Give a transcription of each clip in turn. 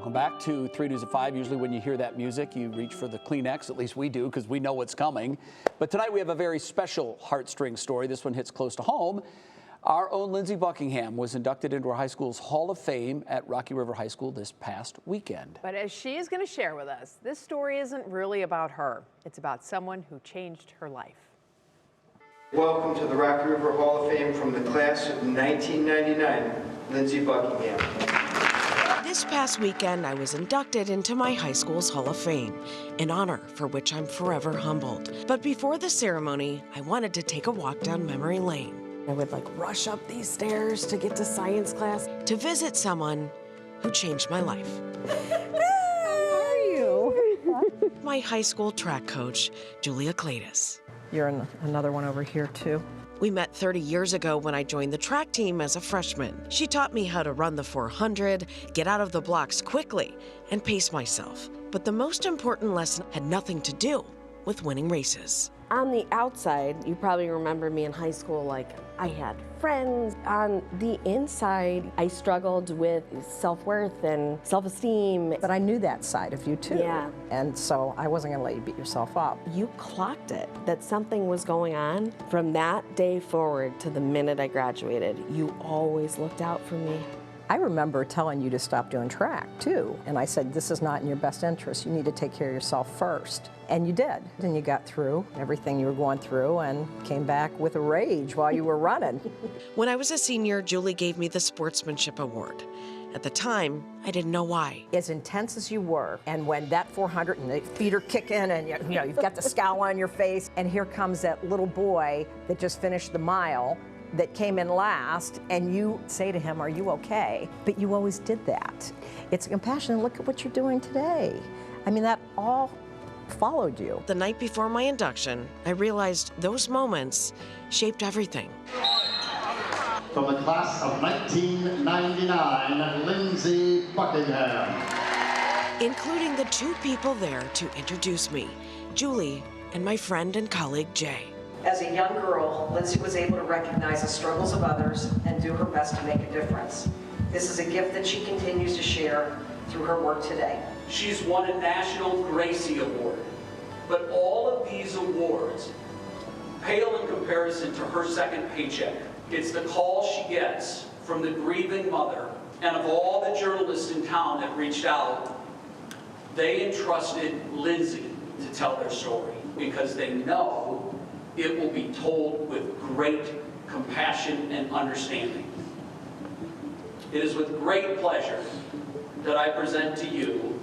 Welcome back to 3 News at 5. Usually when you hear that music, you reach for the Kleenex. At least we do, because we know what's coming. But tonight we have a very special heartstring story. This one hits close to home. Our own Lindsay Buckingham was inducted into our high school's Hall of Fame at Rocky River High School this past weekend. But as she is going to share with us, this story isn't really about her. It's about someone who changed her life. Welcome to the Rocky River Hall of Fame from the class of 1999, Lindsay Buckingham. This past weekend, I was inducted into my high school's Hall of Fame, an honor for which I'm forever humbled. But before the ceremony, I wanted to take a walk down memory lane. I would rush up these stairs to get to science class to visit someone who changed my life. How are you? My high school track coach, Julia Cladis. You're in another one over here, too. We met 30 years ago when I joined the track team as a freshman. She taught me how to run the 400, get out of the blocks quickly, and pace myself. But the most important lesson had nothing to do with winning races. On the outside, you probably remember me in high school, I had friends. On the inside, I struggled with self-worth and self-esteem. But I knew that side of you, too. Yeah. And so I wasn't going to let you beat yourself up. You clocked it, that something was going on. From that day forward to the minute I graduated, you always looked out for me. I remember telling you to stop doing track, too. And I said, this is not in your best interest. You need to take care of yourself first. And you did. And you got through everything you were going through and came back with a rage while you were running. When I was a senior, Julie gave me the Sportsmanship Award. At the time, I didn't know why. As intense as you were, and when that 400 and the feet are kicking and you've got the scowl on your face, and here comes that little boy that just finished the mile, that came in last, and you say to him, are you okay? But you always did that. It's compassion, and look at what you're doing today. I mean, that all followed you. The night before my induction, I realized those moments shaped everything. From the class of 1999, Lindsay Buckingham. Including the two people there to introduce me, Julie and my friend and colleague, Jay. As a young girl, Lindsay was able to recognize the struggles of others and do her best to make a difference. This is a gift that she continues to share through her work today. She's won a National Gracie Award, but all of these awards pale in comparison to her second paycheck. It's the call she gets from the grieving mother, and of all the journalists in town that reached out, they entrusted Lindsay to tell their story because they know it will be told with great compassion and understanding. It is with great pleasure that I present to you,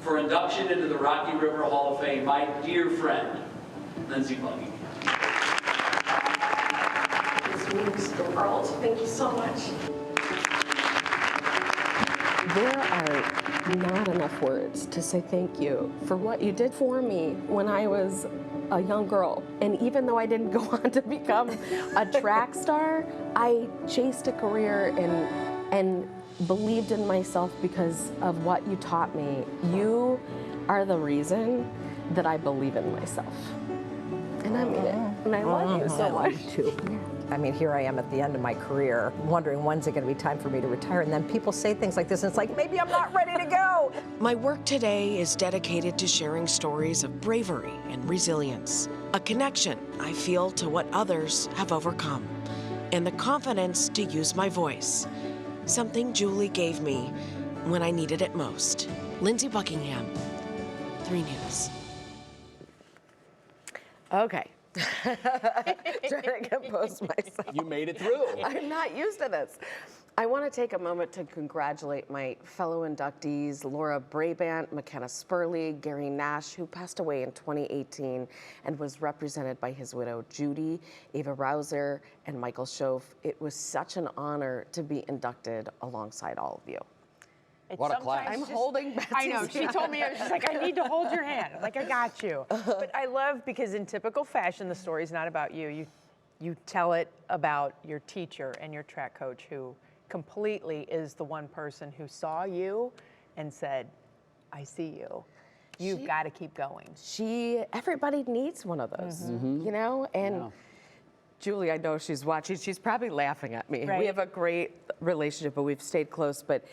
for induction into the Rocky River Hall of Fame, my dear friend, Lindsay Buckingham. This means the world. Thank you so much. There are not enough words to say thank you for what you did for me when I was a young girl. And even though I didn't go on to become a track star, I chased a career and believed in myself because of what you taught me. You are the reason that I believe in myself. And I mean it. And I love you so much. Too. I mean, here I am at the end of my career, wondering when's it going to be time for me to retire. And then people say things like this, and it's like, maybe I'm not ready to go. My work today is dedicated to sharing stories of bravery and resilience, a connection I feel to what others have overcome, and the confidence to use my voice, something Julie gave me when I needed it most. Lindsay Buckingham, 3 News. Okay. Trying to compose myself. You made it through. I'm not used to this. I want to take a moment to congratulate my fellow inductees, Laura Brabant, McKenna Spurley, Gary Nash, who passed away in 2018 and was represented by his widow, Judy, Ava Rouser, and Michael Schoaf. It was such an honor to be inducted alongside all of you. What a class. I'm holding Betsy's I know, she told me, she's like, I need to hold your hand. I'm like, I got you. But I love, because in typical fashion, the story's not about you. You tell it about your teacher and your track coach, who completely is the one person who saw you and said, I see you. You've got to keep going. Everybody needs one of those, you know? And Yeah. Julie, I know she's watching. She's probably laughing at me. Right. We have a great relationship, but we've stayed close. But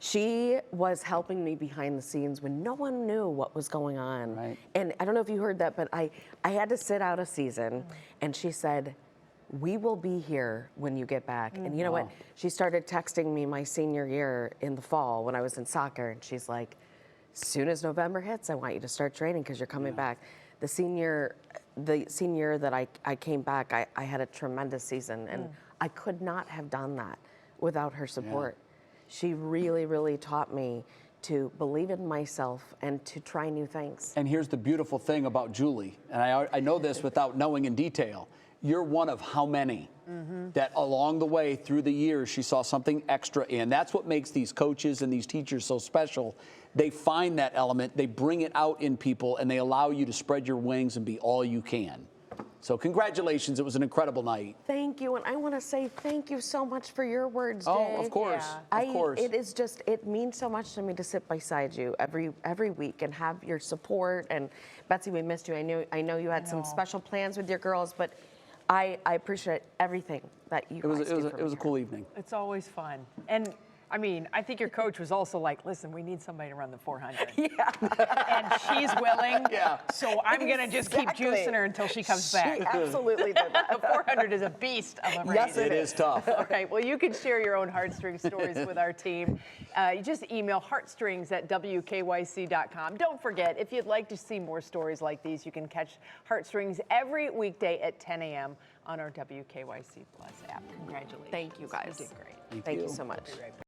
She was helping me behind the scenes when no one knew what was going on. Right. And I don't know if you heard that, but I had to sit out a season, and she said, "We will be here when you get back." And you know what? She started texting me my senior year in the fall when I was in soccer, and she's like, "As soon as November hits, I want you to start training because you're coming back." The senior that I came back, I had a tremendous season, and I could not have done that without her support. She really, really taught me to believe in myself and to try new things. And here's the beautiful thing about Julie, and I know this without knowing in detail. You're one of how many that along the way through the years she saw something extra in. That's what makes these coaches and these teachers so special. They find that element, they bring it out in people, and they allow you to spread your wings and be all you can. So congratulations, it was an incredible night. Thank you, and I want to say thank you so much for your words, Jay. Oh, of course, of course. It is just, it means so much to me to sit beside you every week and have your support. And Betsy, we missed you. I know you had some special plans with your girls, but I appreciate everything that you guys do for me. It was a cool evening. It's always fun. And I mean, I think your coach was also like, listen, we need somebody to run the 400. Yeah. And she's willing. Yeah. So I'm going to just keep juicing her until she comes back. She absolutely did that. The 400 is a beast of a race. Yes, It is tough. All right, well, you can share your own heartstring stories with our team. You just email heartstrings@wkyc.com. Don't forget, if you'd like to see more stories like these, you can catch Heartstrings every weekday at 10 a.m. on our WKYC Plus app. Congratulations. Thank you, guys. You did great. Thank you so much.